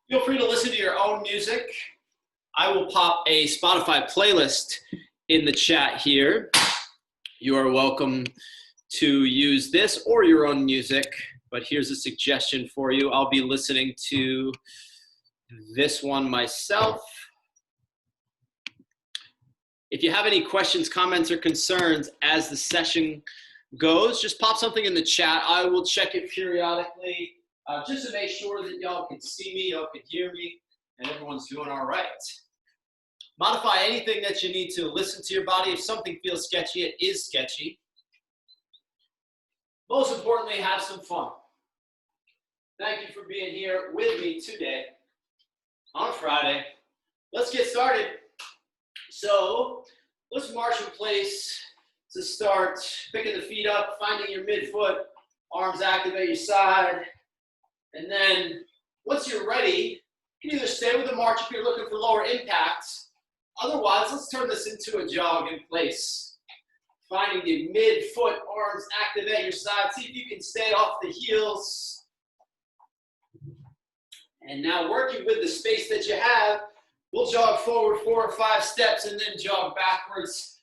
Feel free to listen to your own music. I will pop a Spotify playlist in the chat here. You are welcome to use this or your own music, but here's a suggestion for you. I'll be listening to this one myself. If you have any questions, comments, or concerns as the session goes, just pop something in the chat. I will check it periodically just to make sure that y'all can see me, y'all can hear me, and everyone's doing all right. Modify anything that you need to. Listen to your body. If something feels sketchy, it is sketchy. Most importantly, have some fun. Thank you for being here with me today on Friday. Let's get started. So let's march in place to start. Picking the feet up, finding your midfoot, arms active at your side. And then once you're ready, you can either stay with the march if you're looking for lower impacts. Otherwise, let's turn this into a jog in place. Finding the midfoot, arms active at your side. See if you can stay off the heels. And now working with the space that you have, we'll jog forward 4 or 5 steps and then jog backwards.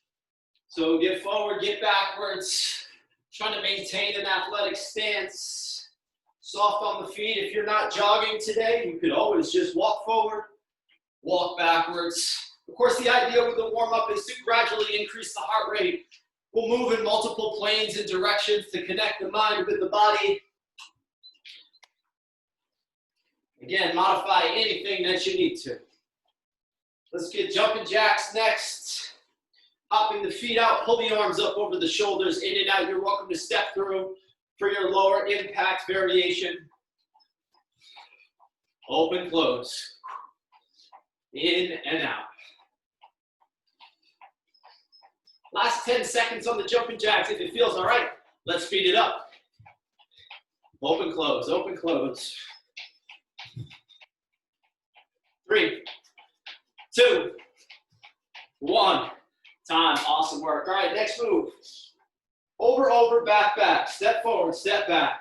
So get forward, get backwards. Trying to maintain an athletic stance. Soft on the feet. If you're not jogging today, you could always just walk forward, walk backwards. Of course, the idea with the warm-up is to gradually increase the heart rate. We'll move in multiple planes and directions to connect the mind with the body. Again, modify anything that you need to. Let's get jumping jacks next. Hopping the feet out, pull the arms up over the shoulders, in and out. You're welcome to step through for your lower impact variation. Open, close. In and out. Last 10 seconds on the jumping jacks. If it feels all right, let's speed it up. Open, close, open, close. 3, 2, 1. Time. Awesome work. All right, next move. Over, over, back, back. Step forward, step back.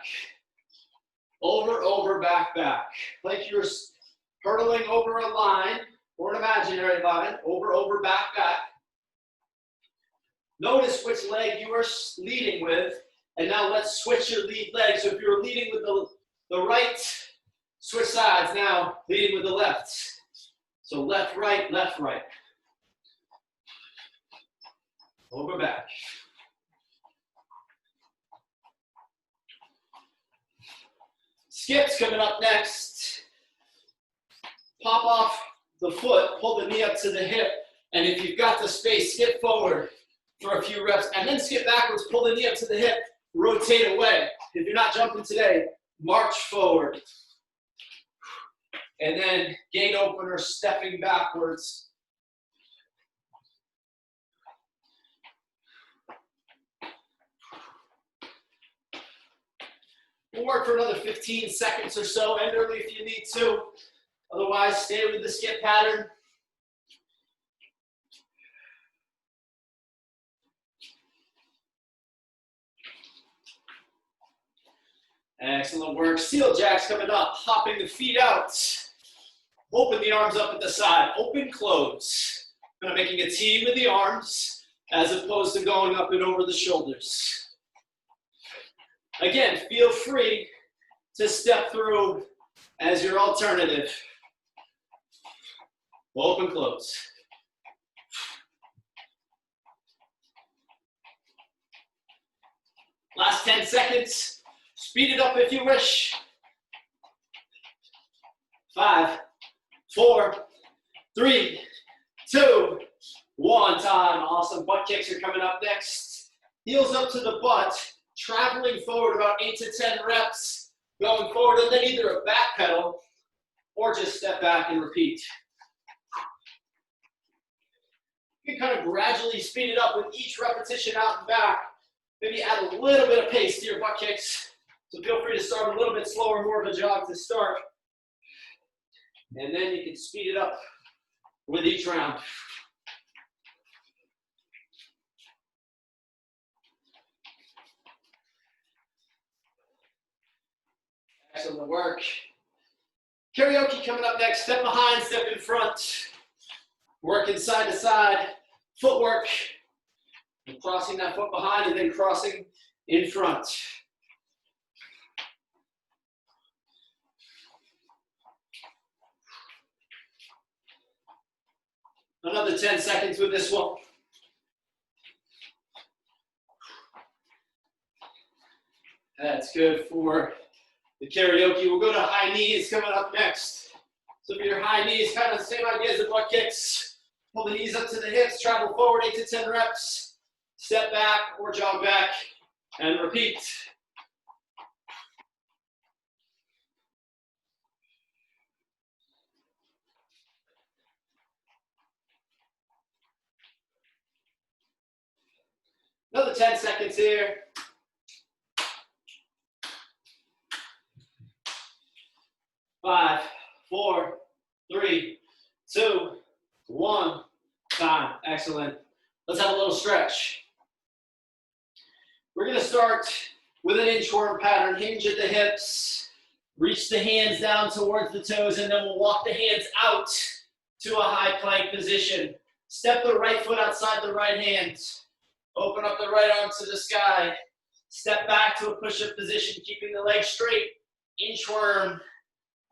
Over, over, back, back. Like you're hurdling over a line or an imaginary line. Over, over, back, back. Notice which leg you are leading with. And now let's switch your lead leg. So if you're leading with the right, switch sides now, leading with the left. So left, right, left, right. Over, back. Skips coming up next. Pop off the foot, pull the knee up to the hip, and if you've got the space, skip forward for a few reps, and then skip backwards, pull the knee up to the hip, rotate away. If you're not jumping today, march forward. And then gate opener, stepping backwards. We'll work for another 15 seconds or so, end early if you need to. Otherwise, stay with the skip pattern. Excellent work. Seal jacks coming up, hopping the feet out. Open the arms up at the side. Open, close. Kind of making a T with the arms as opposed to going up and over the shoulders. Again, feel free to step through as your alternative. Open, close. Last 10 seconds. Speed it up if you wish. 5, 4, 3, 2, 1. Time. Awesome. Butt kicks are coming up next. Heels up to the butt. Traveling forward about 8 to 10 reps, going forward, and then either a back pedal or just step back and repeat. You can kind of gradually speed it up with each repetition out and back. Maybe add a little bit of pace to your butt kicks. So feel free to start a little bit slower, more of a jog to start. And then you can speed it up with each round. Excellent work. Karaoke coming up next. Step behind, step in front. Working side to side. Footwork. And crossing that foot behind and then crossing in front. Another 10 seconds with this one. That's good for the karaoke. We'll go to high knees coming up next. So for your high knees, kind of the same idea as the butt kicks. Pull the knees up to the hips, travel forward 8 to 10 reps. Step back or jog back and repeat. Another 10 seconds here. 5, 4, 3, 2, 1. Time. Excellent. Let's have a little stretch. We're going to start with an inchworm pattern. Hinge at the hips. Reach the hands down towards the toes, and then we'll walk the hands out to a high plank position. Step the right foot outside the right hand. Open up the right arm to the sky. Step back to a push-up position, keeping the legs straight. Inchworm.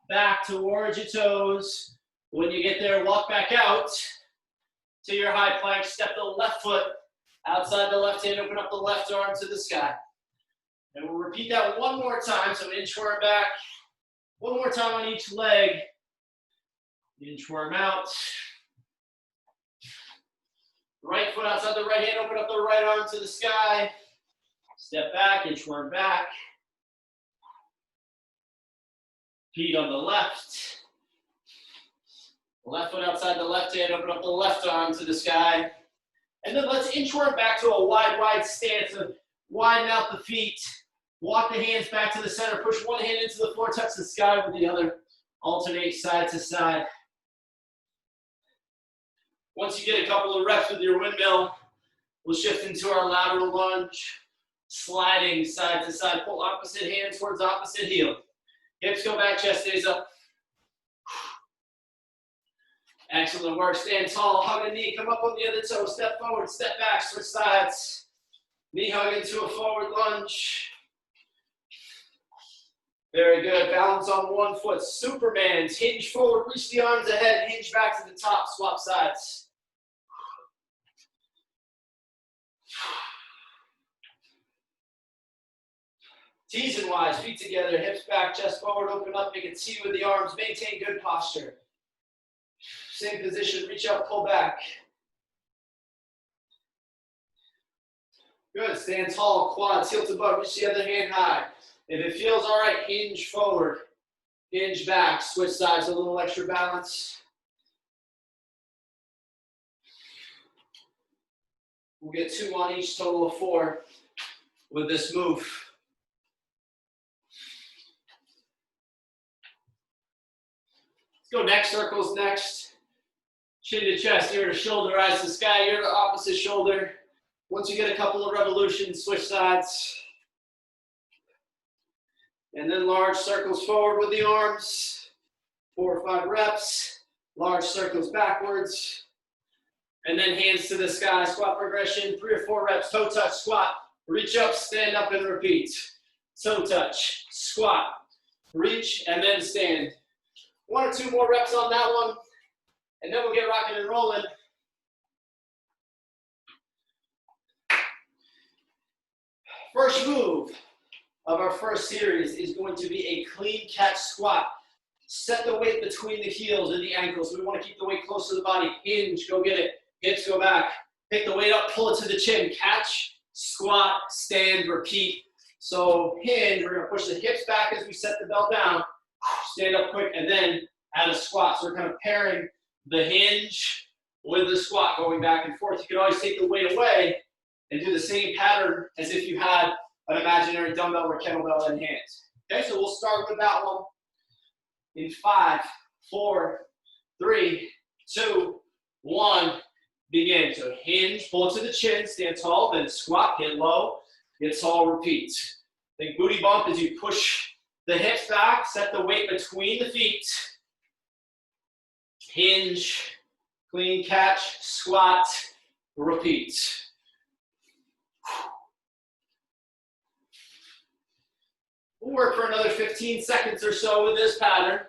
Back towards your toes. When you get there, walk back out to your high plank. Step the left foot outside the left hand. Open up the left arm to the sky. And we'll repeat that one more time. So inchworm back. One more time on each leg. Inchworm out. Right foot outside the right hand. Open up the right arm to the sky. Step back. Inchworm back. Feet on the left. Left foot outside the left hand. Open up the left arm to the sky. And then let's inchworm back to a wide stance. So widen out the feet. Walk the hands back to the center. Push one hand into the floor. Touch the sky with the other. Alternate side to side. Once you get a couple of reps with your windmill, we'll shift into our lateral lunge. Sliding side to side. Pull opposite hand towards opposite heel. Hips go back, chest stays up. Excellent work. Stand tall, hug a knee, come up on the other toe, step forward, step back, switch sides. Knee hug into a forward lunge. Very good. Balance on one foot. Superman's. Hinge forward, reach the arms ahead, hinge back to the top, swap sides. T's and Y's, feet together, hips back, chest forward, open up, make a T with the arms, maintain good posture. Same position, reach up, pull back. Good, stand tall, quads, heel to butt, reach the other hand high. If it feels all right, hinge forward, hinge back, switch sides, a little extra balance. We'll get 2 on each, total of 4 with this move. Let's go neck circles next. Chin to chest, ear to shoulder, eyes to sky, ear to opposite shoulder. Once you get a couple of revolutions, switch sides. And then large circles forward with the arms. 4 or 5 reps. Large circles backwards. And then hands to the sky, squat progression, 3 or 4 reps, toe touch, squat. Reach up, stand up, and repeat. Toe touch, squat, reach, and then stand. 1 or 2 more reps on that one, and then we'll get rocking and rolling. First move of our first series is going to be a clean catch squat. Set the weight between the heels and the ankles. We want to keep the weight close to the body. Hinge, go get it. Hips go back. Pick the weight up, pull it to the chin. Catch, squat, stand, repeat. So hinge, we're going to push the hips back as we set the belt down. Stand up quick, and then add a squat. So we're kind of pairing the hinge with the squat, going back and forth. You can always take the weight away and do the same pattern as if you had an imaginary dumbbell or kettlebell in hands. Okay, so we'll start with that one in 5, 4, 3, 2, 1. Begin. So hinge, pull it to the chin, stand tall, then squat, get low, get tall, repeat. Think booty bump as you push the hips back, set the weight between the feet. Hinge, clean catch, squat, repeat. We'll work for another 15 seconds or so with this pattern.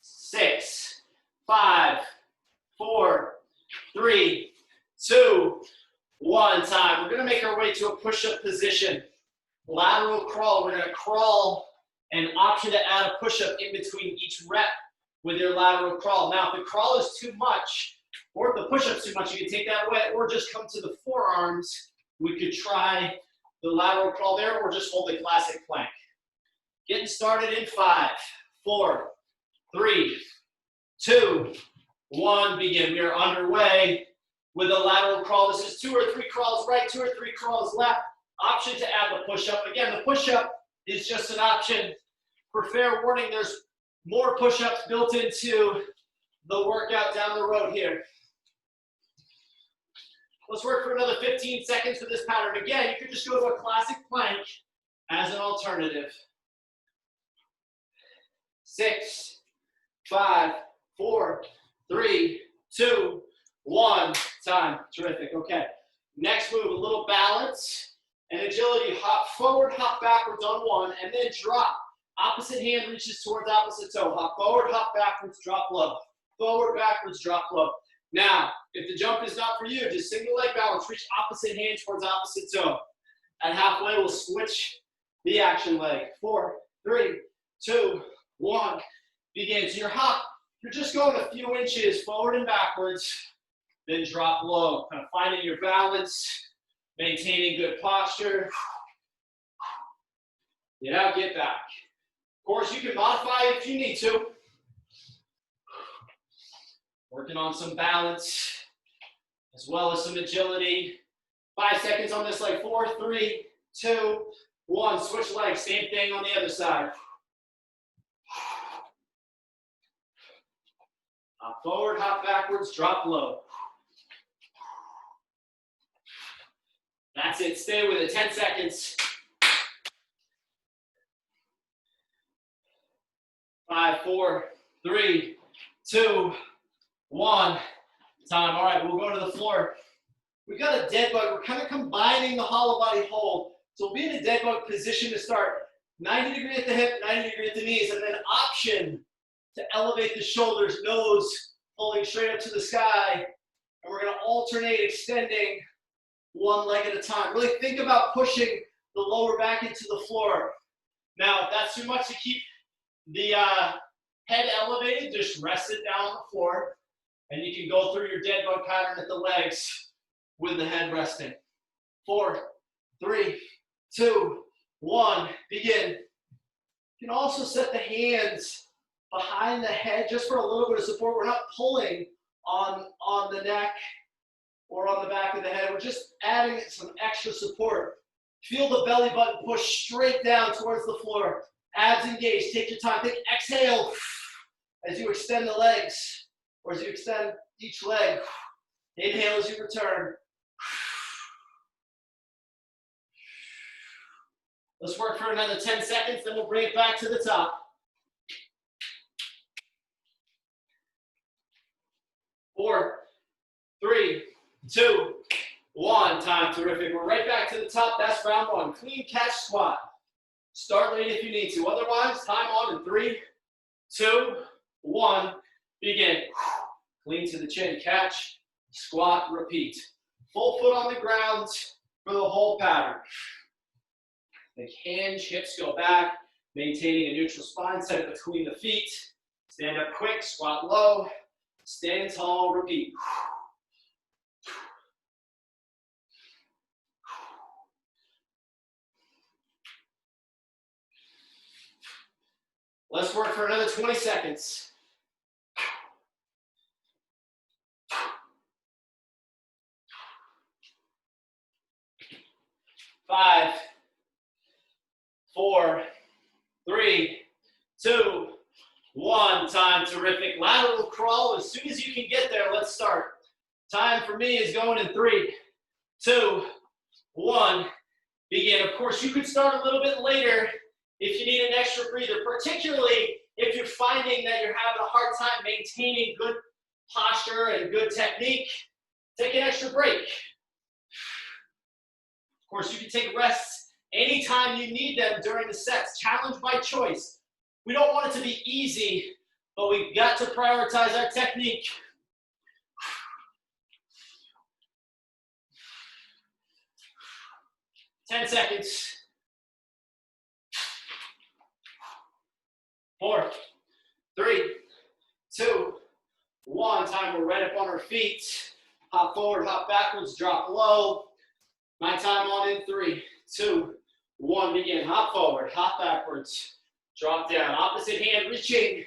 6, 5, 4, 3, 2, 1. Time. We're going to make our way to a push-up position. Lateral crawl. We're going to crawl, and option to add a push-up in between each rep with your lateral crawl. Now, if the crawl is too much, or if the push-up's too much, you can take that away, or just come to the forearms. We could try the lateral crawl there, or just hold a classic plank. Getting started in 5, 4, 3, 2, 1, begin. We are underway with a lateral crawl. This is 2 or 3 crawls right, 2 or 3 crawls left. Option to add the push-up. Again, the push-up is just an option. For fair warning, there's more push-ups built into the workout down the road here. Let's work for another 15 seconds with this pattern. Again, you could just go to a classic plank as an alternative. 6, 5, 4, 3, 2, 1. Time. Terrific. Okay. Next move, a little balance and agility. Hop forward, hop backwards on 1, and then drop. Opposite hand reaches towards opposite toe. Hop forward, hop backwards, drop low. Forward, backwards, drop low. Now, if the jump is not for you, just single leg balance. Reach opposite hand towards opposite toe. At halfway, we'll switch the action leg. 4, 3, 2, 1. Begin. So your hop, you're just going a few inches forward and backwards, then drop low. Kind of finding your balance, maintaining good posture. Get out, get back. Of course, you can modify it if you need to. Working on some balance, as well as some agility. 5 seconds on this leg. 4, 3, 2, 1. Switch legs. Same thing on the other side. Hop forward, hop backwards, drop low. That's it. Stay with it. 10 seconds. 5, 4, 3, 2, 1. Time. All right, we'll go to the floor. We've got a dead bug. We're kind of combining the hollow body hold. So we'll be in a dead bug position to start. 90 degree at the hip, 90 degree at the knees, and then option to elevate the shoulders, nose pulling straight up to the sky. And we're going to alternate extending one leg at a time. Really think about pushing the lower back into the floor. Now, if that's too much to keep the head elevated, just rest it down on the floor. And you can go through your dead bug pattern at the legs with the head resting. 4, 3, 2, 1. Begin. You can also set the hands behind the head just for a little bit of support. We're not pulling on the neck or on the back of the head. We're just adding some extra support. Feel the belly button push straight down towards the floor. Abs engaged. Take your time. Take exhale as you extend the legs, or as you extend each leg. Inhale as you return. Let's work for another 10 seconds, then we'll bring it back to the top. 4, 3, 2, 1. Time. Terrific. We're right back to the top. That's round 1. Clean catch squat. Start late if you need to. Otherwise, time on in 3, 2, 1. Begin. Clean to the chin. Catch. Squat. Repeat. Full foot on the ground for the whole pattern. Think hinge. Hips go back. Maintaining a neutral spine. Set it between the feet. Stand up quick. Squat low. Stand tall. Repeat. Let's work for another 20 seconds. 5, 4, 3, 2, 1. Time. Terrific. Lateral crawl. As soon as you can get there, let's start. Time for me is going in 3, 2, 1, begin. Of course, you could start a little bit later if you need an extra breather, particularly if you're finding that you're having a hard time maintaining good posture and good technique. Take an extra break. Of course, you can take rests anytime you need them during the sets. Challenge by choice. We don't want it to be easy, but we've got to prioritize our technique. Ten seconds. 4, 3, 2, 1. Time, we're right up on our feet. Hop forward, hop backwards, drop low. My time on in 3, 2, 1. Begin. Hop forward, hop backwards, drop down. Opposite hand reaching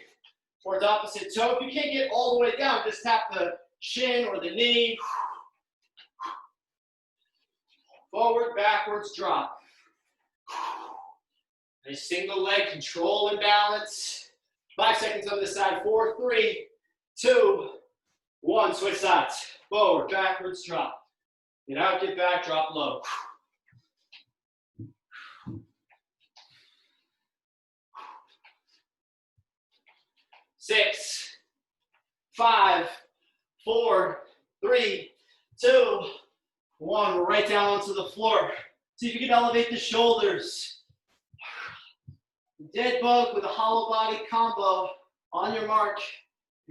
towards opposite toe. If you can't get all the way down, just tap the shin or the knee. Forward, backwards, drop. A single leg, control and balance. 5 seconds on this side. 4, 3, 2, 1. Switch sides. Forward, backwards, drop. Get out, get back, drop low. 6, 5, 4, 3, 2, 1. We're right down onto the floor. See if you can elevate the shoulders. Dead bug with a hollow body combo. On your mark,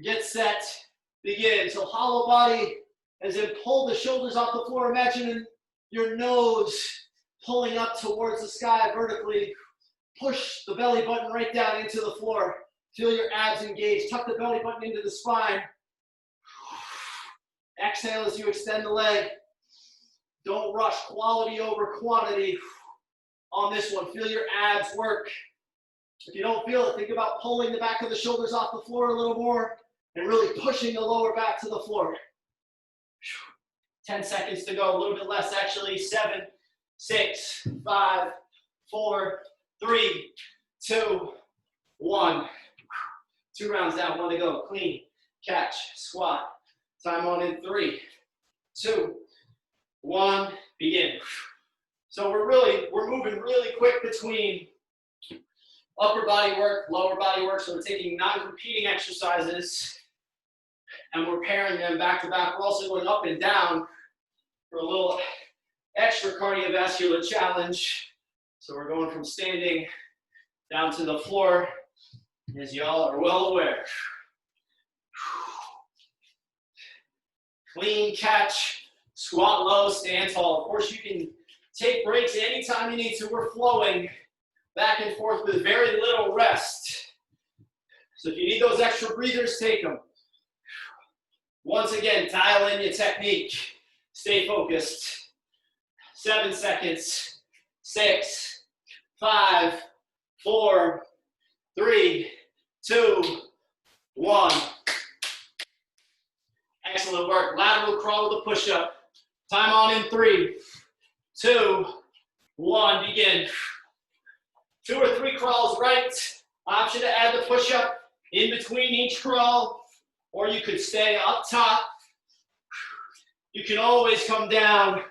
get set, begin. So hollow body, as in pull the shoulders off the floor. Imagine your nose pulling up towards the sky vertically. Push the belly button right down into the floor. Feel your abs engage. Tuck the belly button into the spine. Exhale as you extend the leg. Don't rush. Quality over quantity on this one. Feel your abs work. If you don't feel it, think about pulling the back of the shoulders off the floor a little more and really pushing the lower back to the floor. 10 seconds to go, a little bit less actually. 7, 6, 5, 4, 3, 2, 1. 2 rounds down, 1 to go. Clean, catch, squat. Time on in 3, 2, 1, begin. So we're moving really quick between upper body work, lower body work. So we're taking non-competing exercises and we're pairing them back to back. We're also going up and down for a little extra cardiovascular challenge. So we're going from standing down to the floor, as y'all are well aware. Clean, catch, squat low, stand tall. Of course, you can take breaks anytime you need to. We're flowing back and forth with very little rest. So if you need those extra breathers, take them. Once again, dial in your technique. Stay focused. 7 seconds. 6, 5, 4, 3, 2, 1. Excellent work. Lateral crawl with a push-up. Time on in 3, 2, 1. Begin. 2 or 3 crawls right. Option to add the push-up in between each crawl, or you could stay up top. You can always come down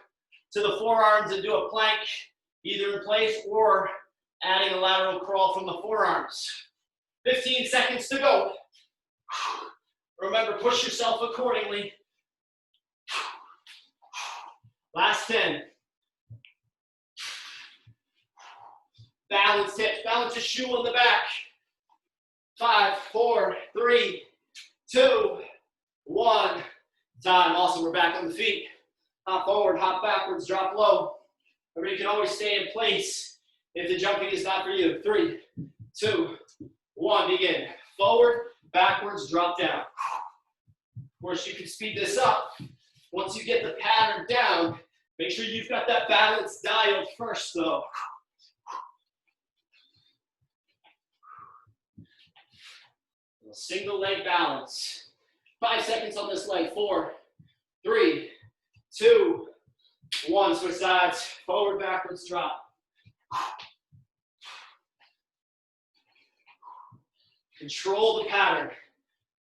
to the forearms and do a plank, either in place or adding a lateral crawl from the forearms. 15 seconds to go. Remember, push yourself accordingly. Last 10. Balance hips, balance a shoe on the back. 5, 4, 3, 2, 1. Time. Awesome, we're back on the feet. Hop forward, hop backwards, drop low. Remember, you can always stay in place if the jumping is not for you. 3, 2, 1, begin. Forward, backwards, drop down. Of course, you can speed this up. Once you get the pattern down, make sure you've got that balance dialed first, though. Single leg balance. 5 seconds on this leg. 4, 3, 2, 1. Switch sides. Forward, backwards, drop. Control the pattern.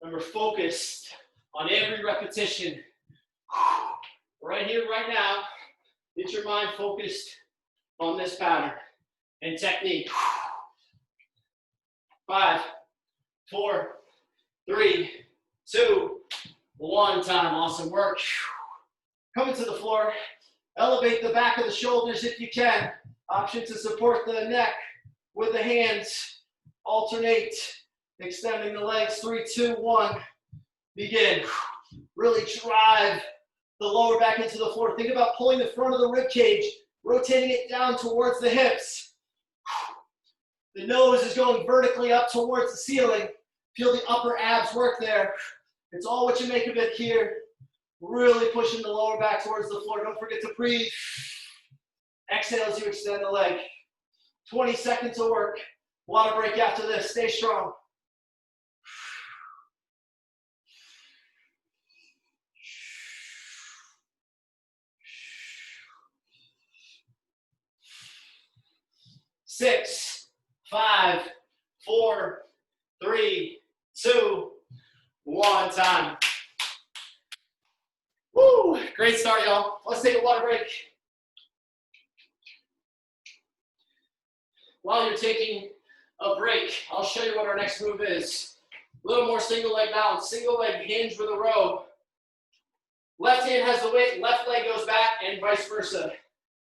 Remember, focused on every repetition. Right here, right now. Get your mind focused on this pattern and technique. 5, 4, 3, 2, 1 time. Awesome work. Coming to the floor. Elevate the back of the shoulders if you can. Option to support the neck with the hands. Alternate. Extending the legs. 3, 2, 1. Begin. Really drive the lower back into the floor. Think about pulling the front of the rib cage, rotating it down towards the hips. The nose is going vertically up towards the ceiling. Feel the upper abs work there. It's all what you make of it here. Really pushing the lower back towards the floor. Don't forget to breathe. Exhale as you extend the leg. 20 seconds of work. Water break after this. Stay strong. Six, 5, 4, 3, 2, 1 time. Woo! Great start, y'all. Let's take a water break. While you're taking a break, I'll show you what our next move is. A little more single leg balance. Single leg hinge with a row. Left hand has the weight, left leg goes back, and vice versa.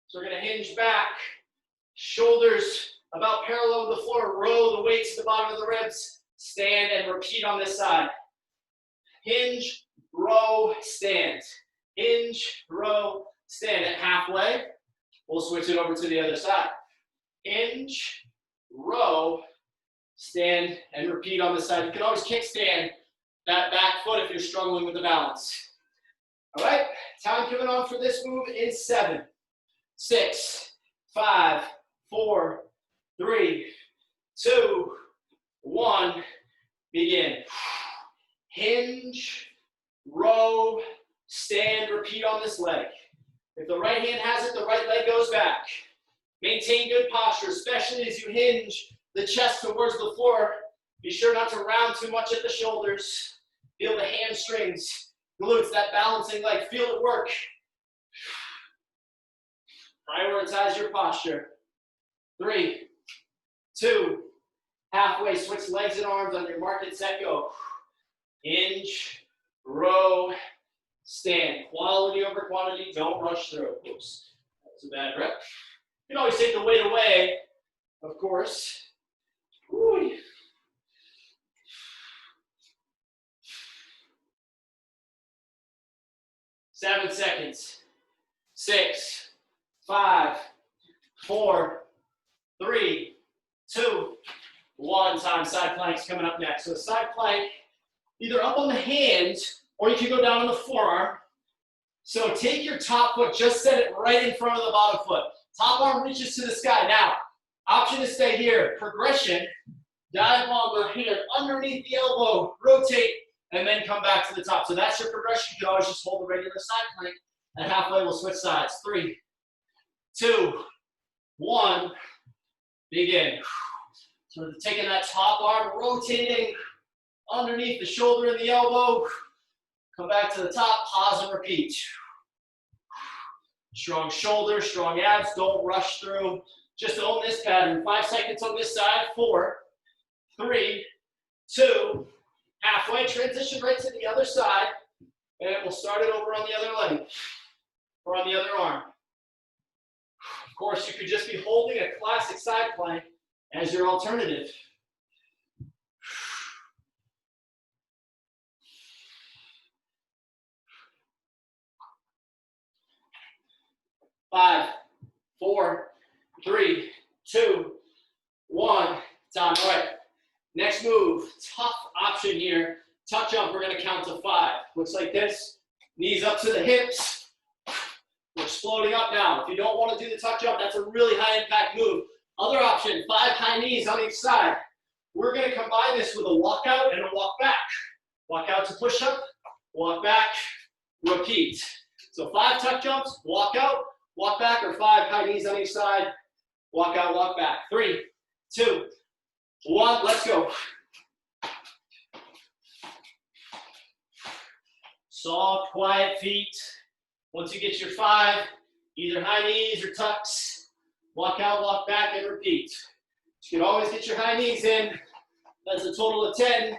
So we're going to hinge back. Shoulders about parallel with the floor. Row the weight to the bottom of the ribs. Stand and repeat on this side. Hinge, row, stand. Hinge, row, stand. At halfway, we'll switch it over to the other side. Hinge, row, stand, and repeat on this side. You can always kickstand that back foot if you're struggling with the balance. All right, time coming on for this move in 7, 6, 5, 4, 3, 2, 1. Begin. Hinge, row, stand, repeat on this leg. If the right hand has it, the right leg goes back. Maintain good posture, especially as you hinge the chest towards the floor. Be sure not to round too much at the shoulders. Feel the hamstrings, glutes, that balancing leg. Feel it work. Prioritize your posture. 3, 2, halfway. Switch legs and arms on your mark and set, go. Hinge, row, stand. Quality over quantity, don't rush through. Oops, that was a bad rep. You can always take the weight away, of course. Ooh. 7 seconds. 6, 5, 4, 3, 2, 1 time. Side plank's coming up next. So side plank, either up on the hands or you can go down on the forearm. So take your top foot, just set it right in front of the bottom foot. Top arm reaches to the sky. Now, option to stay here. Progression, dive on the hand underneath the elbow, rotate, and then come back to the top. So that's your progression. You can always just hold the regular side plank. And halfway, we'll switch sides. 3, 2, 1, begin. So taking that top arm, rotating underneath the shoulder and the elbow. Come back to the top, pause and repeat. Strong shoulders, strong abs, don't rush through. Just own this pattern. 5 seconds on this side. 4, 3, 2, halfway. Transition right to the other side. And we'll start it over on the other leg or on the other arm. Of course, you could just be holding a classic side plank as your alternative. 5, 4, 3, 2, 1. Time. All right. Next move. Tough option here. Tuck jump. We're going to count to 5. Looks like this. Knees up to the hips. We're exploding up now. If you don't want to do the tuck jump, that's a really high impact move. Other option. 5 high knees on each side. We're going to combine this with a walk out and a walk back. Walk out to push up. Walk back. Repeat. So 5 tuck jumps. Walk out. Walk back, or 5 high knees on each side. Walk out, walk back. 3, 2, 1. Let's go. Soft, quiet feet. Once you get your 5, Either high knees or tucks. Walk out, walk back, and repeat. You can always get your high knees in. That's a total of 10,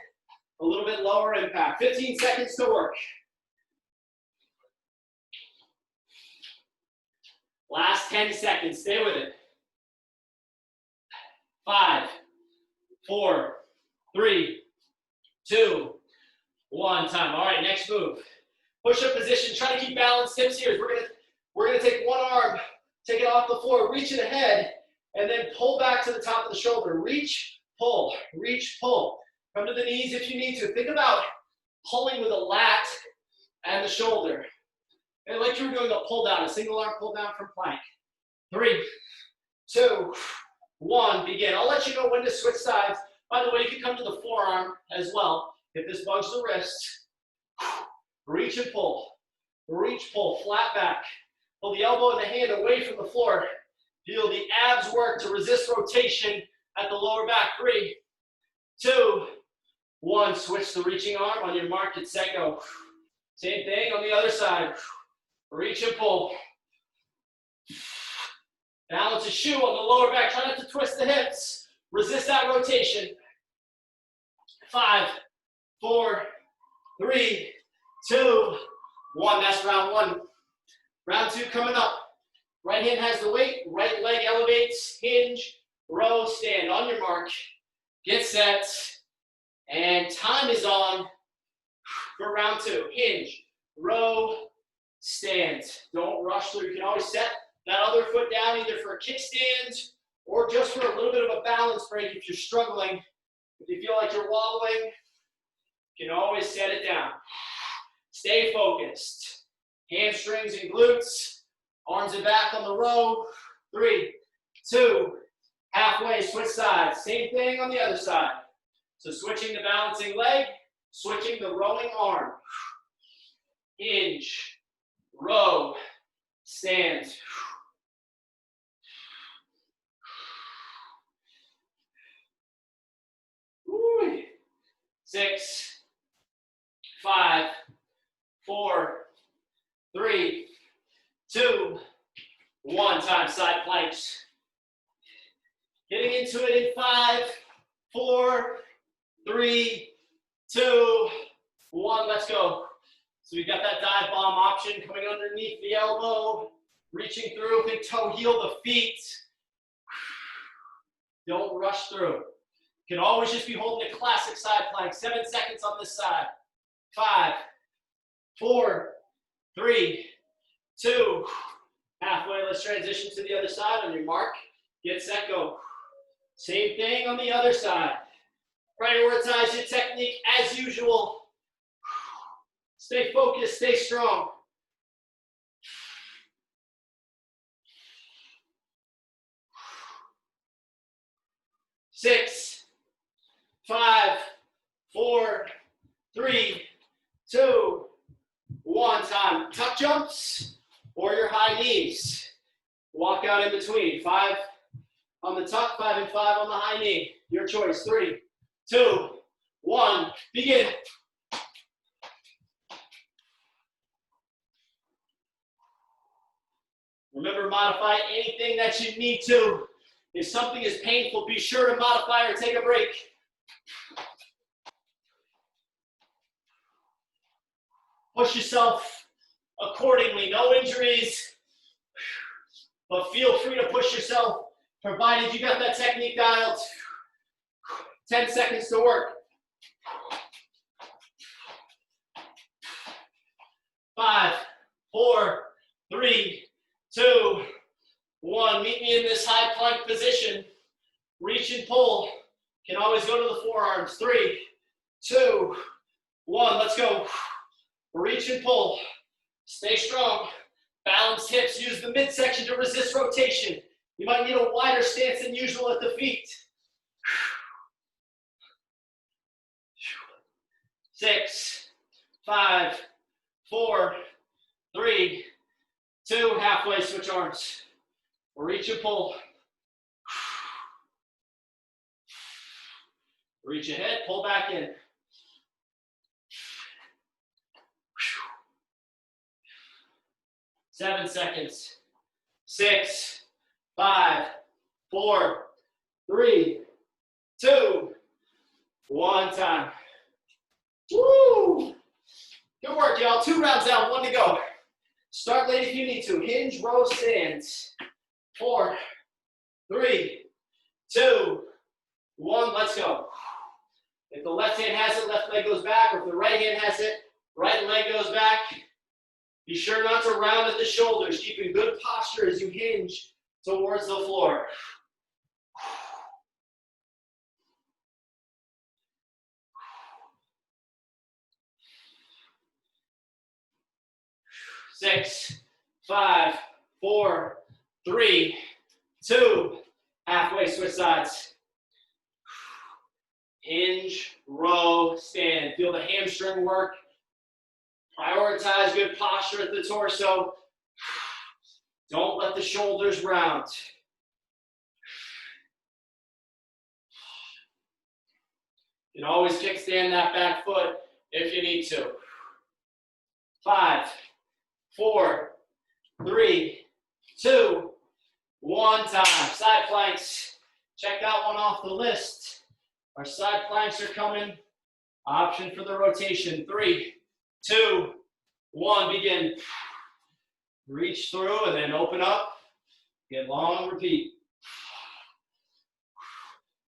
a little bit lower impact. 15 seconds to work. Last 10 seconds, stay with it. 5, 4, 3, 2, 1, time. All right, next move. Push-up position, try to keep balanced hips here. We're gonna take one arm, take it off the floor, reach it ahead, and then pull back to the top of the shoulder. Reach, pull, reach, pull. Come to the knees if you need to. Think about pulling with the lat and the shoulder. And like you were doing a pull down, a single arm pull down from plank. 3, 2, 1, begin. I'll let you know when to switch sides. By the way, you can come to the forearm as well. If this bugs the wrist, reach and pull. Reach, pull, flat back. Pull the elbow and the hand away from the floor. Feel the abs work to resist rotation at the lower back. 3, 2, 1. Switch the reaching arm on your mark, get set, go. Same thing on the other side. Reach and pull. Balance a shoe on the lower back. Try not to twist the hips. Resist that rotation. 5, 4, 3, 2, 1. That's round 1. Round 2 coming up. Right hand has the weight. Right leg elevates. Hinge, row, stand. On your mark. Get set. And time is on for round 2. Hinge, row, stand. Don't rush through. You can always set that other foot down either for a kickstand or just for a little bit of a balance break if you're struggling. If you feel like you're wobbling, you can always set it down. Stay focused. Hamstrings and glutes. Arms and back on the row. 3, 2, halfway, switch sides. Same thing on the other side. So switching the balancing leg, switching the rowing arm. Hinge, row, stand. 6, 5, 4, 3, 2, 1. Time, side planks. Getting into it in 5, 4, 3, 2, 1. Let's go. So we've got that dive bomb option coming underneath the elbow, reaching through, big toe heel the feet. Don't rush through. You can always just be holding a classic side plank. 7 seconds on this side. 5, 4, 3, 2, halfway. Let's transition to the other side. On your mark, get set, go. Same thing on the other side. Prioritize your technique as usual. Stay focused, stay strong. 6, 5, 4, 3, 2, 1. Time. Tuck jumps or your high knees. Walk out in between. 5 on the tuck, 5 and 5 on the high knee. Your choice. 3, 2, 1. Begin. Remember, modify anything that you need to. If something is painful, be sure to modify or take a break. Push yourself accordingly. No injuries, but feel free to push yourself, provided you got that technique dialed. 10 seconds to work. 5, 4, 3, 2, 1. Meet me in this high plank position. Reach and pull. Can always go to the forearms. 3, 2, 1. Let's go. Reach and pull. Stay strong. Balance hips. Use the midsection to resist rotation. You might need a wider stance than usual at the feet. 6, 5, 4, 3, 2. Halfway, switch arms. Reach and pull. Reach ahead, pull back in. 7 seconds. 6, 5, 4, 3, 2, 1 time. Woo! Good work, y'all. 2 rounds down, 1 to go. Start late if you need to. Hinge, row, stands. 4, 3, 2, 1. Let's go. If the left hand has it, left leg goes back. Or if the right hand has it, right leg goes back. Be sure not to round at the shoulders. Keeping good posture as you hinge towards the floor. 6, 5, 4, 3, 2. Halfway switch sides. Hinge, row, stand. Feel the hamstring work. Prioritize good posture at the torso. Don't let the shoulders round. You can always kickstand that back foot if you need to. 5, 4, 3, 2, 1 time. Side planks. Check that one off the list. Our side planks are coming. Option for the rotation. 3, 2, 1. Begin. Reach through and then open up. Get long, repeat.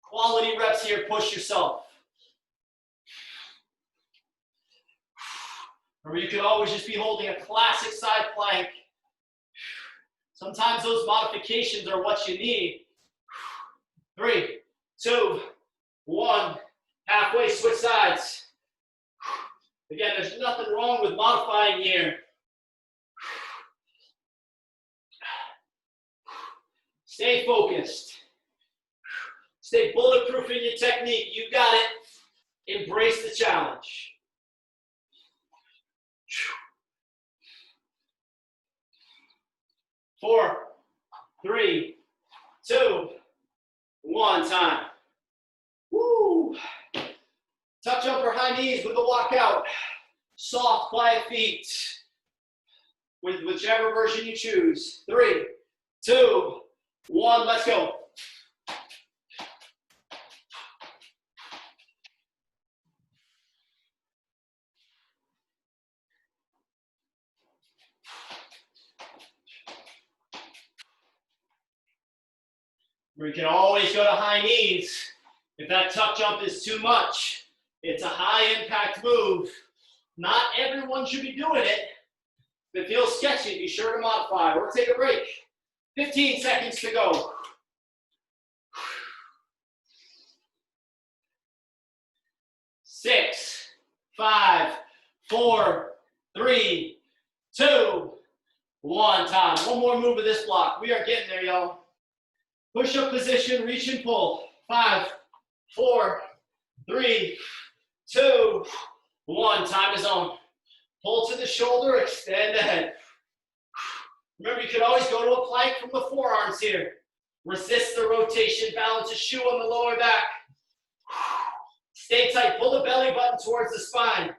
Quality reps here. Push yourself. Or you could always just be holding a classic side plank. Sometimes those modifications are what you need. 3, 2, 1. Halfway switch sides. Again, there's nothing wrong with modifying here. Stay focused. Stay bulletproof in your technique. You got it. Embrace the challenge. 4, 3, 2, 1 time. Woo! Tuck jump or high knees with the walkout. Soft, quiet feet. With whichever version you choose. 3, 2, 1, let's go. We can always go to high knees if that tuck jump is too much. It's a high impact move. Not everyone should be doing it. If it feels sketchy, be sure to modify or take a break. 15 seconds to go. 6, 5, 4, 3, 2, 1 time. One more move of this block. We are getting there, y'all. Push-up position, reach and pull. 5, 4, 3, 2, 1. Time is on. Pull to the shoulder, extend the head. Remember, you can always go to a plank from the forearms here. Resist the rotation, balance a shoe on the lower back. Stay tight, pull the belly button towards the spine.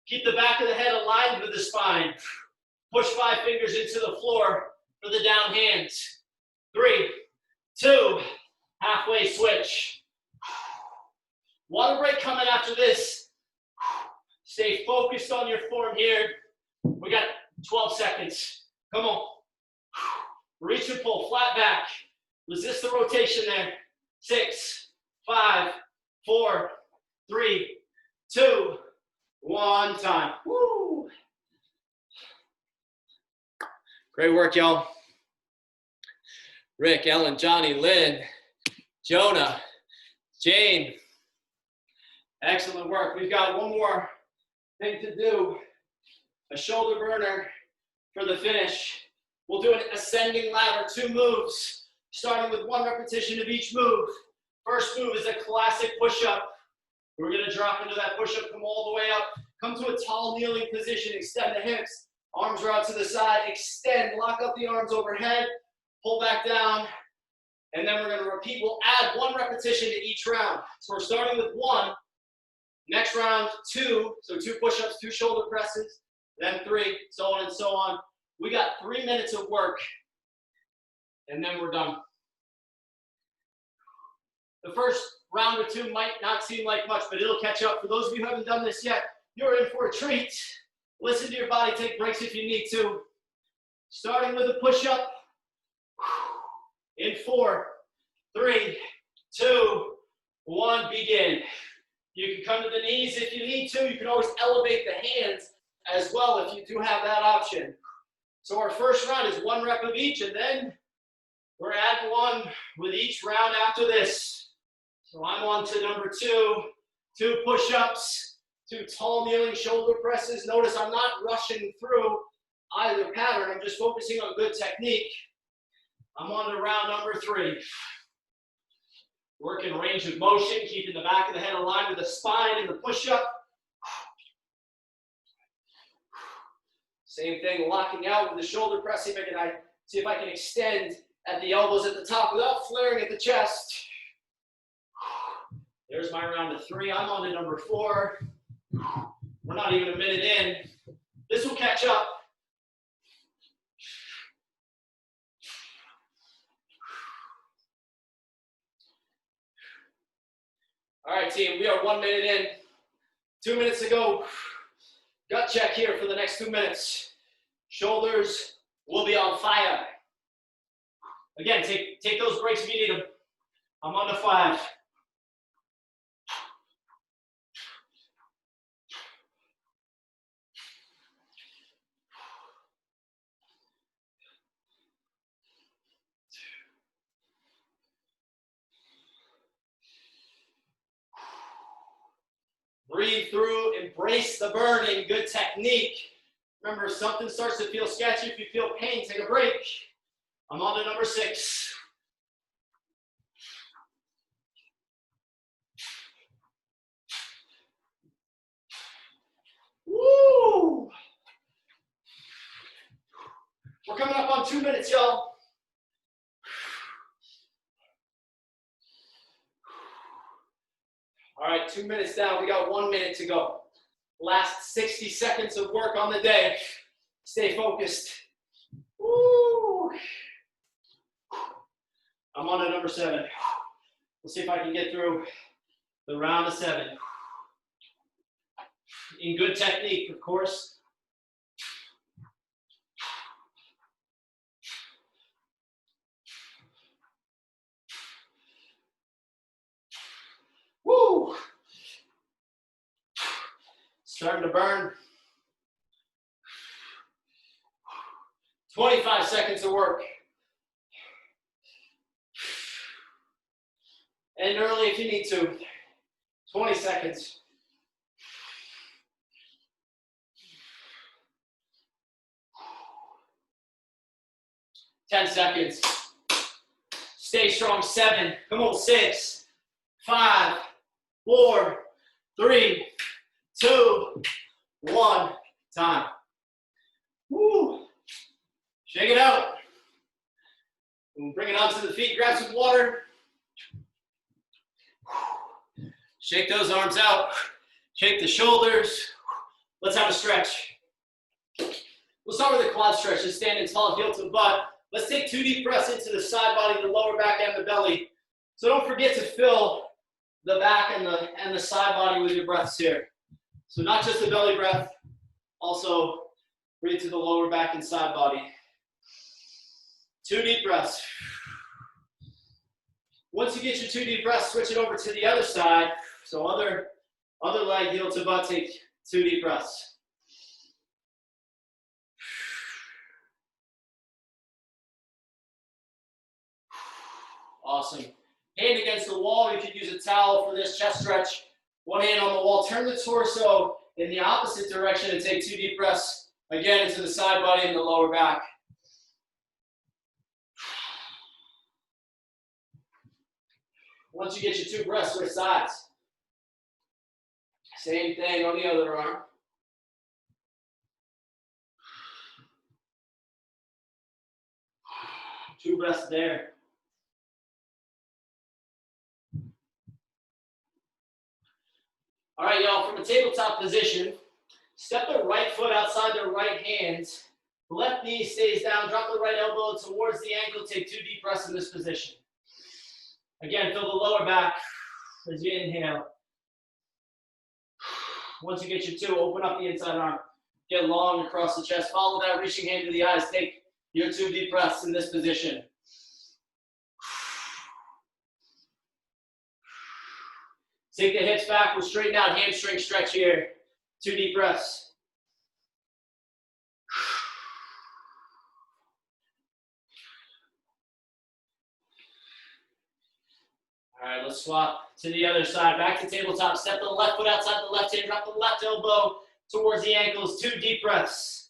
Keep the back of the head aligned with the spine. Push 5 fingers into the floor for the down hands. 3, 2, halfway switch. Water break coming after this. Stay focused on your form here. We got 12 seconds. Come on. Reach and pull, flat back. Resist the rotation there. 6, 5, 4, 3, 2, 1 time. Woo! Great work, y'all. Rick, Ellen, Johnny, Lynn, Jonah, Jane. Excellent work. We've got one more thing to do. A shoulder burner for the finish. We'll do an ascending ladder, 2 moves, starting with 1 repetition of each move. First move is a classic push-up. We're gonna drop into that push-up, come all the way up, come to a tall kneeling position, extend the hips, arms are out to the side, extend, lock up the arms overhead, pull back down, and then we're gonna repeat. We'll add 1 repetition to each round. So we're starting with 1, next round 2, so 2 push-ups, 2 shoulder presses, then 3, so on and so on. We got 3 minutes of work. and then we're done. The first round or two might not seem like much, but it'll catch up. For those of you who haven't done this yet, you're in for a treat. Listen to your body, take breaks if you need to. Starting with a push-up. In 4, 3, 2, 1, begin. You can come to the knees if you need to. You can always elevate the hands as well if you do have that option. So our first round is 1 rep of each, and then we're adding 1 with each round after this. So I'm on to number 2, 2 push-ups, 2 tall kneeling shoulder presses. Notice I'm not rushing through either pattern. I'm just focusing on good technique. I'm on to round number 3. Working range of motion, keeping the back of the head aligned with the spine in the push-up. Same thing, locking out with the shoulder press. See if I can extend at the elbows at the top without flaring at the chest. There's my round of 3. I'm on to number 4. We're not even a minute in. This will catch up. All right, team, we are 1 minute in. 2 minutes to go. Gut check here for the next 2 minutes. Shoulders will be on fire. Again, take those breaks if you need them. I'm on to 5. Breathe through, embrace the burning, good technique. Remember, if something starts to feel sketchy, if you feel pain, take a break. I'm on to number 6. Woo! We're coming up on 2 minutes, y'all. All right, 2 minutes down. We got 1 minute to go. Last 60 seconds of work on the day. Stay focused. Woo! I'm on to number 7. We'll see if I can get through the round of 7. In good technique, of course. Woo! Starting to burn. 25 seconds of work. End early if you need to. 20 seconds. Ten seconds. Stay strong. 7. Come on. 6, 5, 4, 3, 2, 1. Time. Woo. Shake it out. We'll bring it onto the feet. Grab some water. Shake those arms out. Shake the shoulders. Let's have a stretch. We'll start with a quad stretch. Just standing tall, heel to butt. Let's take 2 deep breaths into the side body, the lower back, and the belly. So don't forget to fill the back and the side body with your breaths here. So not just the belly breath, also breathe to the lower back and side body. 2 deep breaths. Once you get your 2 deep breaths, switch it over to the other side. So other leg, heel to butt, take 2 deep breaths. Awesome. Hand against the wall. You could use a towel for this chest stretch. One hand on the wall. Turn the torso in the opposite direction and take 2 deep breaths. Again, into the side body and the lower back. Once you get your 2 breaths, switch sides. Same thing on the other arm. Two breaths there. All right, y'all, from a tabletop position, step the right foot outside the right hand The left knee stays down. Drop the right elbow towards the ankle. Take 2 deep breaths in this position. Again, feel the lower back as you inhale. Once you get your 2, open up the inside arm. Get long across the chest. Follow that reaching hand to the eyes. Take your 2 deep breaths in this position. Take the hips back. We'll straighten out. Hamstring stretch here. 2 deep breaths. All right, let's swap to the other side. Back to tabletop. Step the left foot outside the left hand. Drop the left elbow towards the ankles. 2 deep breaths.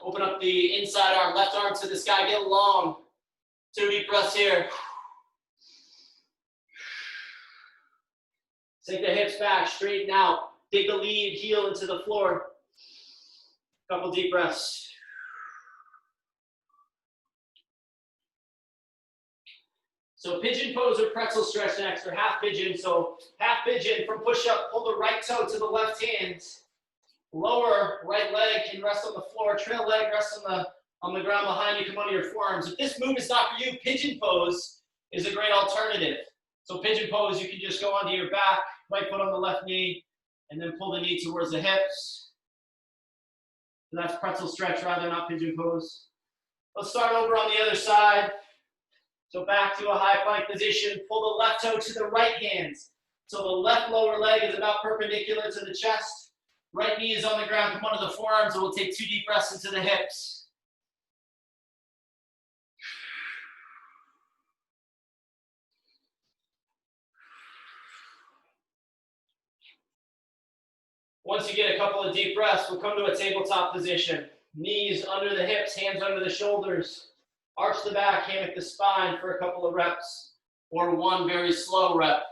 Open up the inside arm. Left arm to the sky. Get long. 2 deep breaths here. Take the hips back. Straighten out. Dig the lead. Heel into the floor. Couple deep breaths. So pigeon pose or pretzel stretch next, or half pigeon. So half pigeon from push-up, pull the right toe to the left hand. Lower right leg can rest on the floor. Trail leg rests on the ground behind you. Come onto your forearms. If this move is not for you, pigeon pose is a great alternative. So pigeon pose, you can just go onto your back, right foot on the left knee, and then pull the knee towards the hips. So that's pretzel stretch rather, not pigeon pose. Let's start over on the other side. So back to a high plank position. Pull the left toe to the right hand. So the left lower leg is about perpendicular to the chest. Right knee is on the ground. Come onto the forearms, and we'll take 2 deep breaths into the hips. Once you get a couple of deep breaths, we'll come to a tabletop position. Knees under the hips, hands under the shoulders. Arch the back, hammock the spine for a couple of reps, or 1 very slow rep.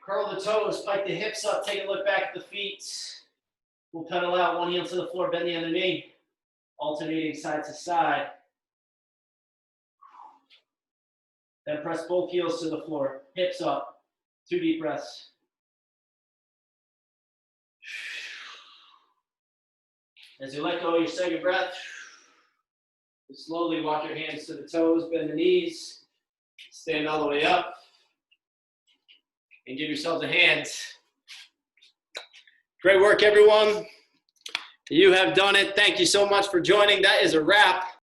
Curl the toes, pike the hips up, take a look back at the feet. We'll pedal out, 1 heel to the floor, bend the other knee, alternating side to side. Then press both heels to the floor, hips up, 2 deep breaths. As you let go of your second breath, you slowly walk your hands to the toes, bend the knees, stand all the way up, and give yourselves a hand. Great work, everyone. You have done it. Thank you so much for joining. That is a wrap.